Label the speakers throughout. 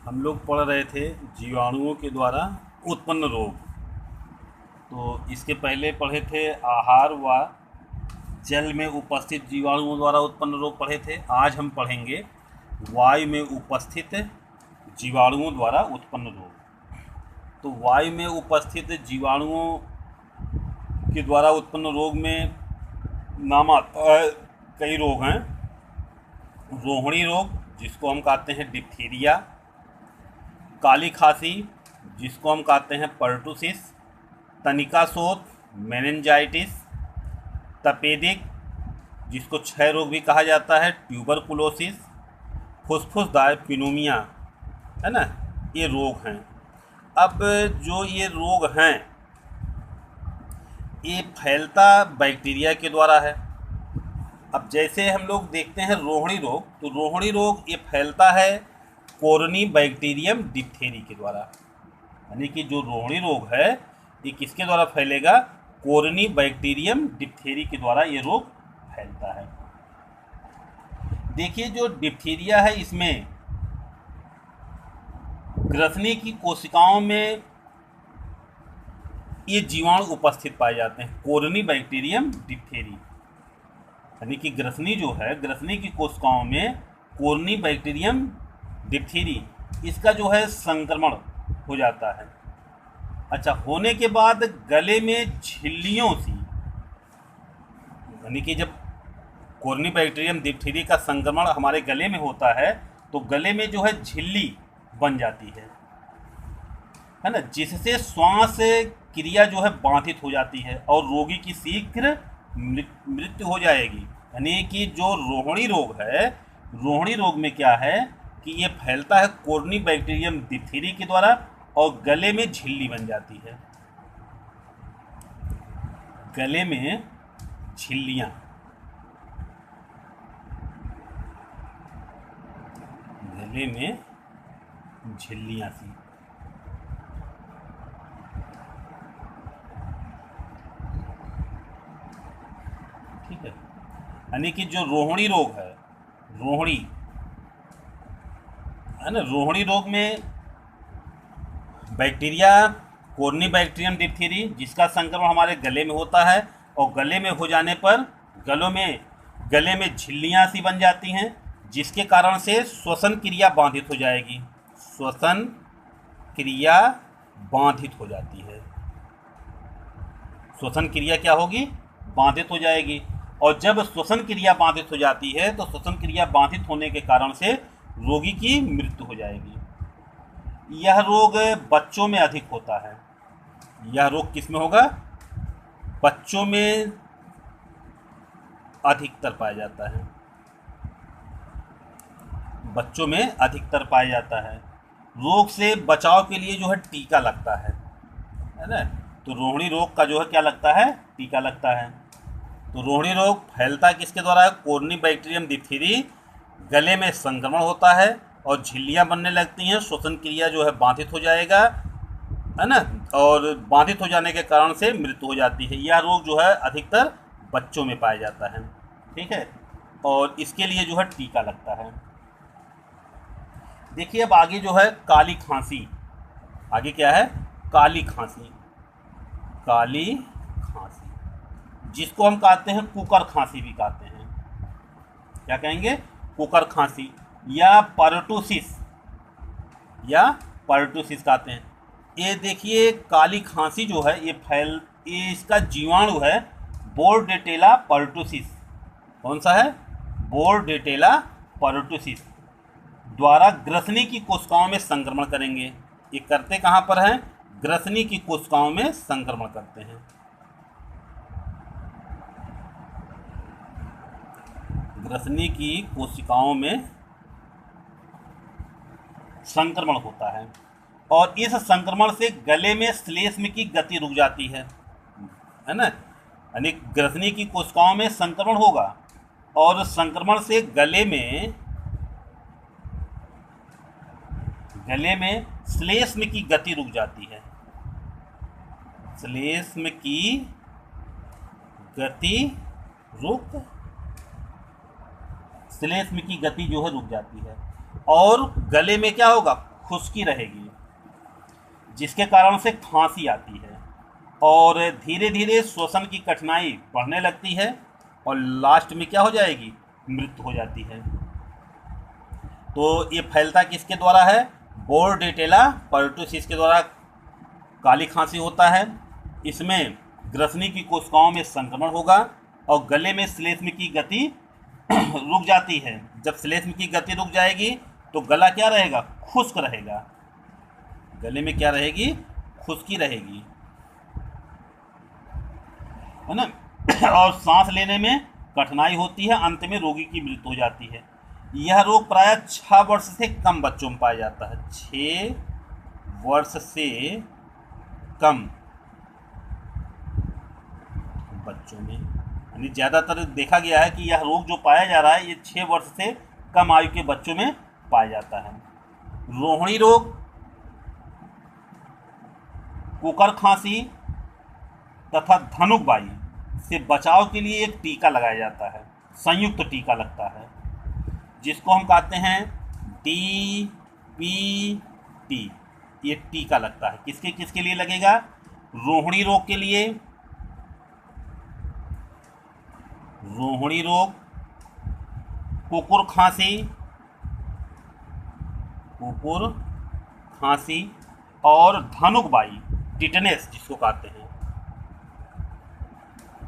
Speaker 1: हम लोग पढ़ रहे थे जीवाणुओं के द्वारा उत्पन्न रोग। तो इसके पहले पढ़े थे आहार व जल में उपस्थित जीवाणुओं द्वारा उत्पन्न रोग पढ़े थे। आज हम पढ़ेंगे वायु में उपस्थित जीवाणुओं द्वारा उत्पन्न रोग। तो वायु में उपस्थित जीवाणुओं के द्वारा उत्पन्न रोग में नाम आता है, कई रोग हैं। रोहिणी रोग जिसको हम कहते हैं डिप्थीरिया, काली खांसी जिसको हम कहते हैं पर्टुसिस, तनिका शोथ मेनिंजाइटिस, तपेदिक जिसको क्षय रोग भी कहा जाता है, ट्यूबरकुलोसिस, फुसफुसदार पिनोमिया, है ना, ये रोग हैं। अब जो ये रोग हैं ये फैलता बैक्टीरिया के द्वारा है। अब जैसे हम लोग देखते हैं रोहिणी रोग, तो रोहिणी रोग ये फैलता है कोरनी बैक्टीरियम डिप्थेरी के द्वारा। यानी कि जो रोहिणी रोग है ये किसके द्वारा फैलेगा? कोरनी बैक्टीरियम डिप्थेरी के द्वारा ये रोग फैलता है। देखिए जो डिप्थीरिया है इसमें ग्रसनी की कोशिकाओं में ये जीवाणु उपस्थित पाए जाते हैं, कोरनी बैक्टीरियम डिप्थेरी। यानी कि ग्रसनी जो है, ग्रसनी की कोशिकाओं में कोरनी बैक्टीरियम डिप्थीरी इसका जो है संक्रमण हो जाता है। अच्छा, होने के बाद गले में झिल्लियों सी, यानी कि जब कोरनी बैक्टीरियम डिप्थीरी का संक्रमण हमारे गले में होता है तो गले में जो है झिल्ली बन जाती है ना, जिससे श्वास क्रिया जो है बाधित हो जाती है और रोगी की शीघ्र मृत्यु हो जाएगी। यानी कि जो रोहिणी रोग है, रोहिणी रोग में क्या है कि ये फैलता है कोरनी बैक्टीरियम डिप्थीरी के द्वारा और गले में झिल्ली बन जाती है। गले में झिल्लियां, गले में झिल्लियां सी, ठीक है। यानी कि जो रोहिणी रोग है, रोहिणी है ना, रोहिणी रोग में बैक्टीरिया कोरनी बैक्टीरियम डिप्थीरी जिसका संक्रमण हमारे गले में होता है और गले में हो जाने पर गले में झिल्लियां सी बन जाती हैं, जिसके कारण से श्वसन क्रिया बाधित हो जाएगी। श्वसन क्रिया बाधित हो जाती है। श्वसन क्रिया क्या होगी? बाधित हो जाएगी। और जब श्वसन क्रिया बाधित हो जाती है तो श्वसन क्रिया बाधित होने के कारण से रोगी की मृत्यु हो जाएगी। यह रोग बच्चों में अधिक होता है। यह रोग किस में होगा? बच्चों में अधिकतर पाया जाता है। बच्चों में अधिकतर पाया जाता है। रोग से बचाव के लिए जो है टीका लगता है ना। तो रोहिणी रोग का जो है क्या लगता है? टीका लगता है। तो रोहिणी रोग फैलता किसके द्वारा है? कोरनी बैक्टीरियम डिप्थीरी, गले में संक्रमण होता है और झिल्लियां बनने लगती हैं, श्वसन क्रिया जो है बाधित हो जाएगा, है ना, और बाधित हो जाने के कारण से मृत्यु हो जाती है। यह रोग जो है अधिकतर बच्चों में पाया जाता है, ठीक है, और इसके लिए जो है टीका लगता है। देखिए अब आगे जो है काली खांसी। आगे क्या है? काली खांसी। काली खांसी जिसको हम कहते हैं कुकर खांसी भी कहते हैं। क्या कहेंगे? कुकर खांसी या पर्टुसिस, या पर्टुसिस कहते हैं। ये देखिए काली खांसी जो है ये इसका जीवाणु है बोर्डेटेला पर्टुसिस। कौन सा है? बोर्डेटेला पर्टुसिस द्वारा ग्रसनी की कोशिकाओं में संक्रमण करेंगे। ये करते कहाँ पर हैं? ग्रसनी की कोशिकाओं में संक्रमण करते हैं। ग्रसनी की कोशिकाओं में संक्रमण होता है और इस संक्रमण से गले में श्लेष्म की गति रुक जाती है ना। यानी ग्रसनी की कोशिकाओं में संक्रमण होगा और संक्रमण से गले में श्लेष्म की गति रुक जाती है। श्लेष्म की गति श्लेष्म की गति जो है रुक जाती है और गले में क्या होगा? खुश्की रहेगी, जिसके कारण से खांसी आती है और धीरे धीरे श्वसन की कठिनाई बढ़ने लगती है और लास्ट में क्या हो जाएगी, मृत्यु हो जाती है। तो ये फैलता किसके द्वारा है, बोर्डेटेला पर्टुसिस के द्वारा काली खांसी होता है। इसमें ग्रसनी की कोशिकाओं में संक्रमण होगा और गले में श्लेष्म की गति रुक जाती है। जब श्लेष्म की गति रुक जाएगी तो गला क्या रहेगा, खुश्क रहेगा, गले में क्या रहेगी, खुश्की रहेगी, है ना। और सांस लेने में कठिनाई होती है, अंत में रोगी की मृत्यु हो जाती है। यह रोग प्रायः 6 वर्ष से कम बच्चों में पाया जाता है। 6 वर्ष से कम बच्चों में, यानी ज़्यादातर देखा गया है कि यह रोग जो पाया जा रहा है ये 6 वर्ष से कम आयु के बच्चों में पाया जाता है। रोहिणी रोग, कुकर खांसी तथा धनुकबाई से बचाव के लिए एक टीका लगाया जाता है, संयुक्त टीका लगता है, जिसको हम कहते हैं DPT। ये टीका लगता है, किसके किसके लिए लगेगा, रोहिणी रोग के लिए, रोहिणी रोग, कुकुर खांसी और धनुकबाई, टिटनेस जिसको कहते हैं,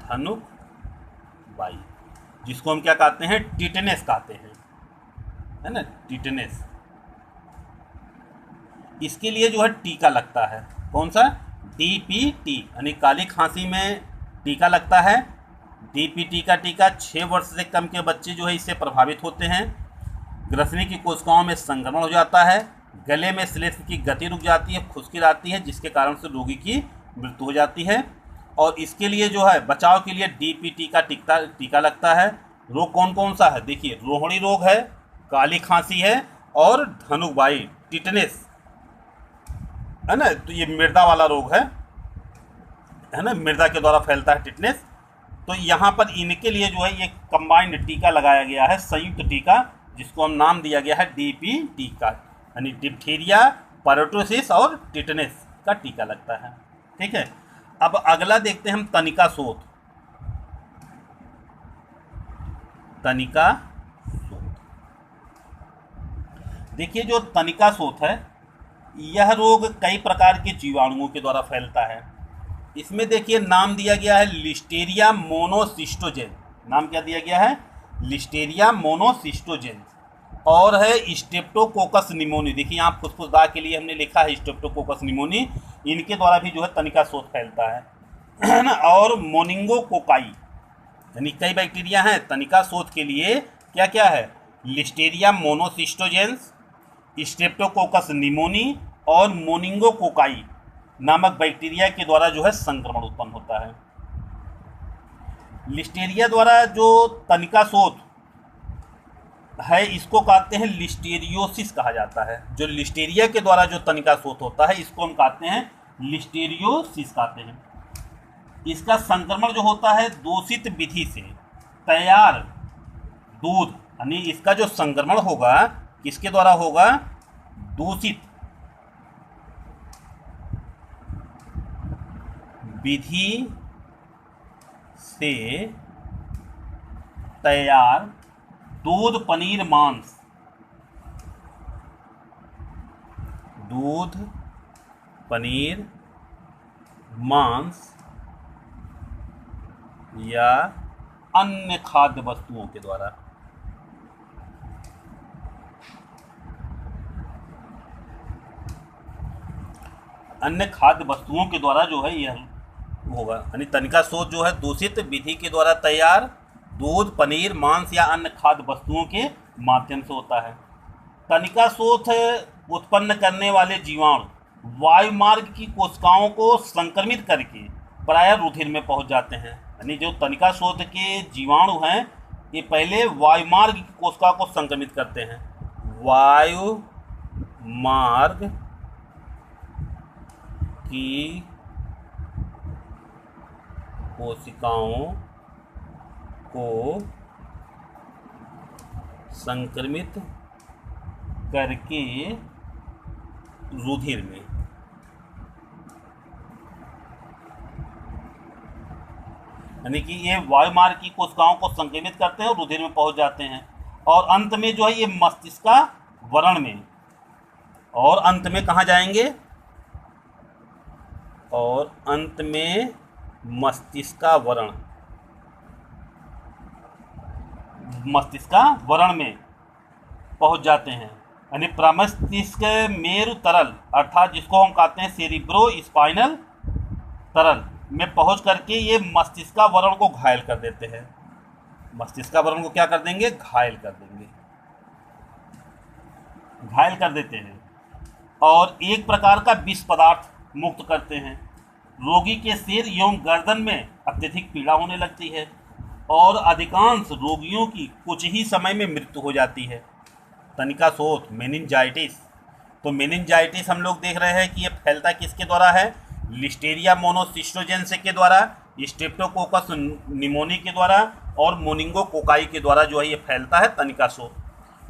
Speaker 1: धनुकबाई जिसको हम क्या कहते हैं, टिटनेस कहते हैं, है ना, टिटनेस। इसके लिए जो है टीका लगता है, कौन सा, DPT, यानी काली खांसी में टीका लगता है। DPT का टीका 6 वर्ष से कम के बच्चे जो है इससे प्रभावित होते हैं। ग्रसनी की कोशिकाओं में संक्रमण हो जाता है, गले में श्लेष्म की गति रुक जाती है, खुश्की आती है, जिसके कारण से रोगी की मृत्यु हो जाती है। और इसके लिए जो है बचाव के लिए DPT का टीका लगता है। रोग कौन कौन सा है, देखिए, रोहिणी रोग है, काली खांसी है और धनुकबाई, टिटनेस, है ना। तो ये मृदा वाला रोग है ना, मृदा के द्वारा फैलता है टिटनेस। तो यहाँ पर इनके लिए जो है ये कंबाइंड टीका लगाया गया है, संयुक्त टीका, जिसको हम नाम दिया गया है DPT का, यानी डिप्थीरिया, पर्टुसिस और टिटनेस का टीका लगता है। ठीक है, अब अगला देखते हैं हम तनिका शोथ। तनिका शोथ, देखिए जो तनिका शोथ है यह रोग कई प्रकार के जीवाणुओं के द्वारा फैलता है। इसमें देखिए नाम दिया गया है लिस्टेरिया मोनोसिस्टोजेन, नाम क्या दिया गया है, लिस्टेरिया मोनोसिस्टोजेन, और है स्ट्रेप्टोकोकस निमोनी। देखिए यहाँ फुसफुसदार के लिए हमने लिखा है स्ट्रेप्टोकोकस निमोनी, इनके द्वारा भी जो है तनिका शोथ फैलता है ना। और मोनिंगोकोकाई, यानी कई बैक्टीरिया हैं तनिका शोथ के लिए, क्या क्या है, लिस्टेरिया मोनोसिस्टोजेंस, स्ट्रेप्टोकोकस निमोनी और मोनिंगोकोकाई नामक बैक्टीरिया के द्वारा जो है संक्रमण उत्पन्न होता है। लिस्टेरिया द्वारा जो तनिका शोथ है इसको कहते हैं लिस्टेरियोसिस कहा जाता है। जो लिस्टेरिया के द्वारा जो तनिका शोथ होता है इसको हम कहते हैं लिस्टेरियोसिस कहते हैं। इसका संक्रमण जो होता है दूषित विधि से तैयार दूध, यानी इसका जो संक्रमण होगा किसके द्वारा होगा, दूषित विधि से तैयार दूध, पनीर, मांस, दूध, पनीर, मांस या अन्य खाद्य वस्तुओं के द्वारा। अन्य खाद्य वस्तुओं के द्वारा जो है यह होगा, यानी तनिका शोथ जो है दूषित विधि के द्वारा तैयार दूध, पनीर, मांस या अन्य खाद्य वस्तुओं के माध्यम से होता है। तनिका शोथ उत्पन्न करने वाले जीवाणु वायुमार्ग की कोशिकाओं को संक्रमित करके प्रायः रुधिर में पहुंच जाते हैं। यानी जो तनिका शोथ के जीवाणु हैं ये पहले वायुमार्ग की कोशिका को संक्रमित करते हैं, वायुमार्ग की कोशिकाओं को संक्रमित करके रुधिर में। यानी कि ये वायुमार्ग की कोशिकाओं को संक्रमित करते हैं और रुधिर में पहुंच जाते हैं, और अंत में जो है ये मस्तिष्कावरण में, और अंत में कहाँ जाएंगे, और अंत में मस्तिष्कावरण में पहुंच जाते हैं। यानी प्रमस्तिष्क मेरु तरल अर्थात जिसको हम कहते हैं सेरिब्रो स्पाइनल तरल में पहुंच करके ये मस्तिष्कावरण को घायल कर देते हैं। मस्तिष्कावरण को क्या कर देंगे, घायल कर देंगे, घायल कर देते हैं, और एक प्रकार का विष पदार्थ मुक्त करते हैं। रोगी के सिर एवं गर्दन में अत्यधिक पीड़ा होने लगती है, और अधिकांश रोगियों की कुछ ही समय में मृत्यु हो जाती है। तनिका शोथ, मेनिंजाइटिस। तो मेनिंजाइटिस हम लोग देख रहे हैं कि ये फैलता किसके द्वारा है, लिस्टेरिया मोनोसिस्टोजेंस के द्वारा, स्ट्रेप्टोकोकस निमोनी के द्वारा, और मोनिंगोकोकाई के द्वारा जो है ये फैलता है तनिका शोथ।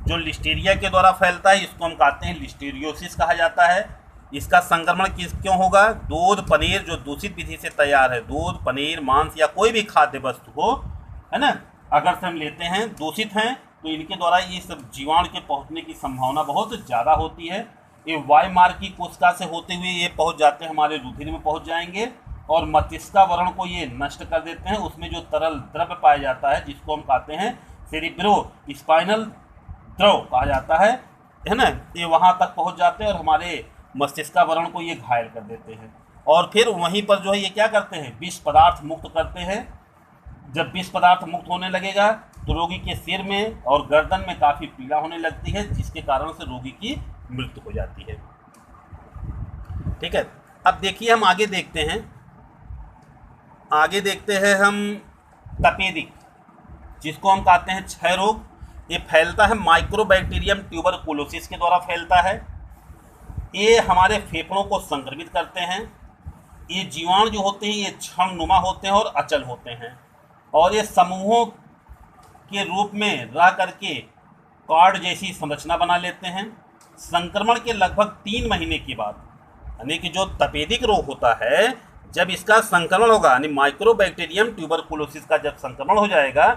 Speaker 1: जो लिस्टेरिया के द्वारा फैलता है इसको हम कहते हैं लिस्टेरियोसिस कहा जाता है। इसका संक्रमण क्यों होगा, दूध पनीर जो दूषित विधि से तैयार है, दूध पनीर मांस या कोई भी खाद्य वस्तु हो, है ना, अगर से हम लेते हैं दूषित हैं तो इनके द्वारा ये सब जीवाणु के पहुंचने की संभावना बहुत ज़्यादा होती है। ये वायुमार्ग की कोशिका से होते हुए ये पहुंच जाते हैं, हमारे रुधिर में पहुंच जाएंगे, और मस्तिष्कावरण को ये नष्ट कर देते हैं। उसमें जो तरल द्रव्य पाया जाता है जिसको हम कहते हैं सेरिब्रो स्पाइनल द्रव कहा जाता है ना, ये वहाँ तक पहुँच जाते हैं और हमारे मस्तिष्कावरण को ये घायल कर देते हैं। और फिर वहीं पर जो है ये क्या करते हैं, विष पदार्थ मुक्त करते हैं। जब विष पदार्थ मुक्त होने लगेगा तो रोगी के सिर में और गर्दन में काफ़ी पीड़ा होने लगती है, जिसके कारण से रोगी की मृत्यु हो जाती है। ठीक है, अब देखिए हम आगे देखते हैं, हम तपेदिक, जिसको हम कहते हैं क्षय रोग। ये फैलता है माइक्रोबैक्टीरियम ट्यूबरकुलोसिस के द्वारा फैलता है। ये हमारे फेफड़ों को संक्रमित करते हैं। ये जीवाणु जो होते हैं ये क्षणनुमा होते हैं और अचल होते हैं, और ये समूहों के रूप में रह करके कार्ड जैसी संरचना बना लेते हैं। संक्रमण के लगभग 3 महीने के बाद, यानी कि जो तपेदिक रोग होता है, जब इसका संक्रमण होगा, यानी माइक्रोबैक्टीरियम ट्यूबरकुलोसिस का जब संक्रमण हो जाएगा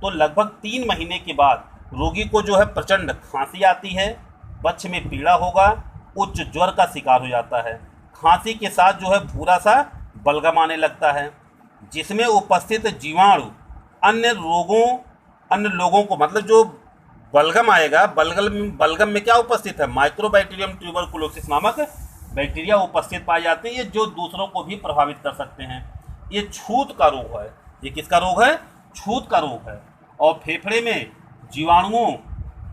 Speaker 1: तो लगभग 3 महीने के बाद रोगी को जो है प्रचंड खांसी आती है, बच्चे में पीड़ा होगा, उच्च ज्वर का शिकार हो जाता है। खांसी के साथ जो है भूरा सा बलगम आने लगता है, जिसमें उपस्थित जीवाणु अन्य लोगों को, मतलब जो बलगम आएगा, बलगम में क्या उपस्थित है, माइक्रोबैक्टीरियम ट्यूबरकुलोसिस नामक बैक्टीरिया उपस्थित पाए जाते हैं, ये जो दूसरों को भी प्रभावित कर सकते हैं। ये छूत का रोग है। ये किसका रोग है, छूत का रोग है। और फेफड़े में जीवाणुओं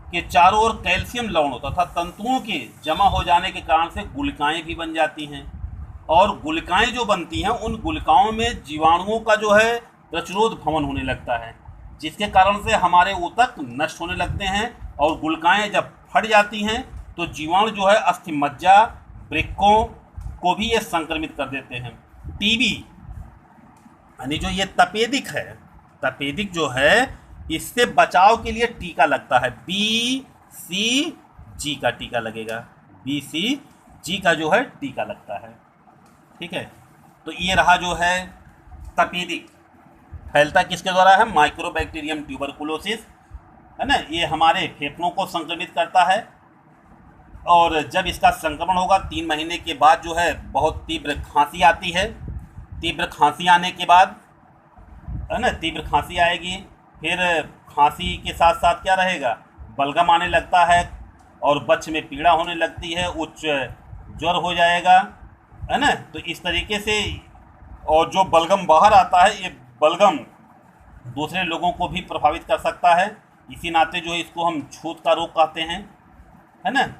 Speaker 1: के चारों ओर कैल्शियम लवणों तथा तंतुओं के जमा हो जाने के कारण से गुलिकाएं भी बन जाती हैं, और गुलिकाएं जो बनती हैं उन गुलिकाओं में जीवाणुओं का जो है प्रतिरोध भवन होने लगता है, जिसके कारण से हमारे ऊतक नष्ट होने लगते हैं, और गुलिकाएं जब फट जाती हैं तो जीवाणु जो है अस्थि मज्जा वृक्कों को भी ये संक्रमित कर देते हैं। टीबी, यानी जो ये तपेदिक है, तपेदिक जो है, इससे बचाव के लिए टीका लगता है, BCG का टीका लगेगा, BCG का जो है टीका लगता है। ठीक है, तो ये रहा जो है तपेदिक। फैलता किसके द्वारा है, माइक्रोबैक्टीरियम ट्यूबरकुलोसिस, है ना, ये हमारे फेफड़ों को संक्रमित करता है, और जब इसका संक्रमण होगा 3 महीने के बाद जो है बहुत तीव्र खांसी आती है। तीव्र खांसी आने के बाद, है ना, तीव्र खांसी आएगी, फिर खांसी के साथ साथ क्या रहेगा, बलगम आने लगता है, और बच्चे में पीड़ा होने लगती है, उच्च ज्वर हो जाएगा, है ना। तो इस तरीके से, और जो बलगम बाहर आता है, ये बलगम दूसरे लोगों को भी प्रभावित कर सकता है। इसी नाते जो है इसको हम छूत का रोग कहते हैं, है ना।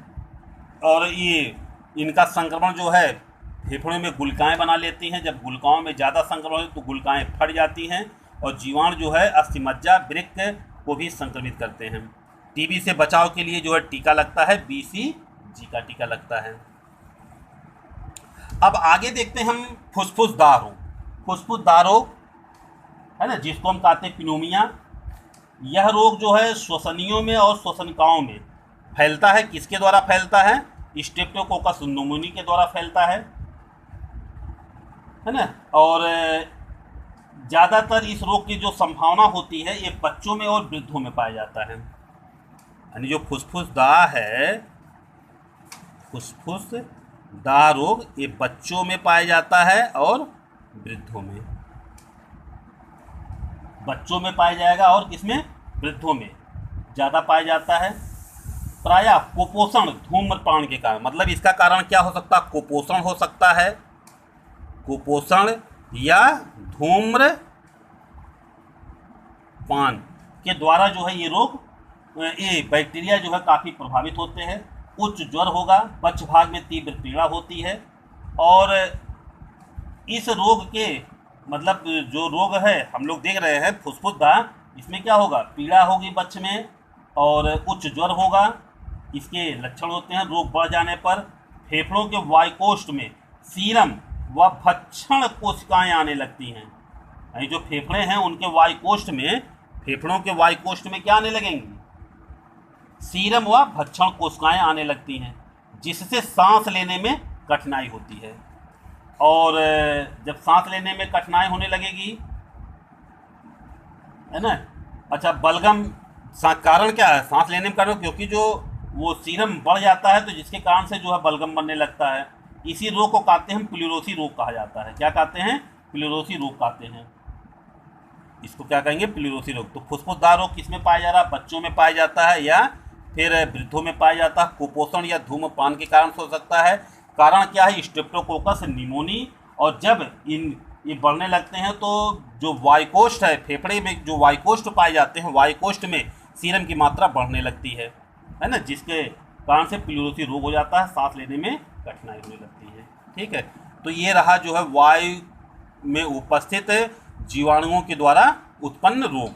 Speaker 1: और ये इनका संक्रमण जो है फेफड़ों में गुलिकाएं बना लेती हैं। जब गुलिकाओं में ज़्यादा संक्रमण हो तो गुलिकाएं फट जाती हैं, और जीवाणु जो है अस्थि मज्जा वृक्क को भी संक्रमित करते हैं। टीबी से बचाव के लिए जो है टीका लगता है, BCG का टीका लगता है। अब आगे देखते हैं हम फुसफुसदार रोग। फुसफुसदार रोग, है ना, जिसको हम कहते हैं पिनोमिया। यह रोग जो है श्वसनियों में और श्वसनिकाओं में फैलता है। किसके द्वारा फैलता है, स्ट्रेप्टोकोकस न्यूमोनी के द्वारा फैलता है ना। और ज़्यादातर इस रोग की जो संभावना होती है ये बच्चों में और वृद्धों में पाया जाता है। यानी जो फुसफुसदाह है, फुसफुसदाह रोग, ये बच्चों में पाया जाता है और वृद्धों में। बच्चों में पाया जाएगा और किसमें, वृद्धों में ज़्यादा पाया जाता है। प्रायः कुपोषण धूम्रपान के कारण, मतलब इसका कारण क्या हो सकता है, कुपोषण हो सकता है, कुपोषण या धूम्रपान के द्वारा जो है ये रोग, ये बैक्टीरिया जो है काफ़ी प्रभावित होते हैं। उच्च ज्वर होगा, पक्ष भाग में तीव्र पीड़ा होती है। और इस रोग के मतलब जो रोग है हम लोग देख रहे हैं फुसफुसदाह, इसमें क्या होगा, पीड़ा होगी बच्च में और उच्च ज्वर होगा। इसके लक्षण होते हैं रोग बढ़ जाने पर फेफड़ों के वायुकोष्ठ में सीरम व भक्षण कोशिकाएं आने लगती हैं। यानी जो फेफड़े हैं उनके वायुकोष्ठ में, फेफड़ों के वायुकोष्ठ में क्या आने लगेंगी, सीरम व भक्षण कोशिकाएं आने लगती हैं, जिससे सांस लेने में कठिनाई होती है। और जब सांस लेने में कठिनाई होने लगेगी, है ना। अच्छा, बलगम कारण क्या है सांस लेने में कारण, क्योंकि जो वो सीरम बढ़ जाता है तो जिसके कारण से जो है बलगम बनने लगता है। इसी रोग को कहते हैं प्लूरोसी रोग कहा जाता है। क्या कहते हैं, प्लूरोसी रोग कहते हैं इसको, क्या कहेंगे, प्लूरोसी रोग। तो फुसफुसदाह रोग किसमें पाया जा रहा है, बच्चों में पाया जाता है या फिर वृद्धों में पाया जाता है। कुपोषण या धूम्रपान के कारण हो सकता है। कारण क्या है, स्ट्रेप्टोकोकस न्यूमोनी। और जब ये बढ़ने लगते हैं तो जो वायुकोष्ठ है, फेफड़े में जो वायुकोष्ठ पाए जाते हैं, वायुकोष्ठ में सीरम की मात्रा बढ़ने लगती है ना, जिसके कारण से प्लूरोसी रोग हो जाता है, सांस लेने में कठिनाई होने लगती है। ठीक है, तो ये रहा जो है वायु में उपस्थित जीवाणुओं के द्वारा उत्पन्न रोग।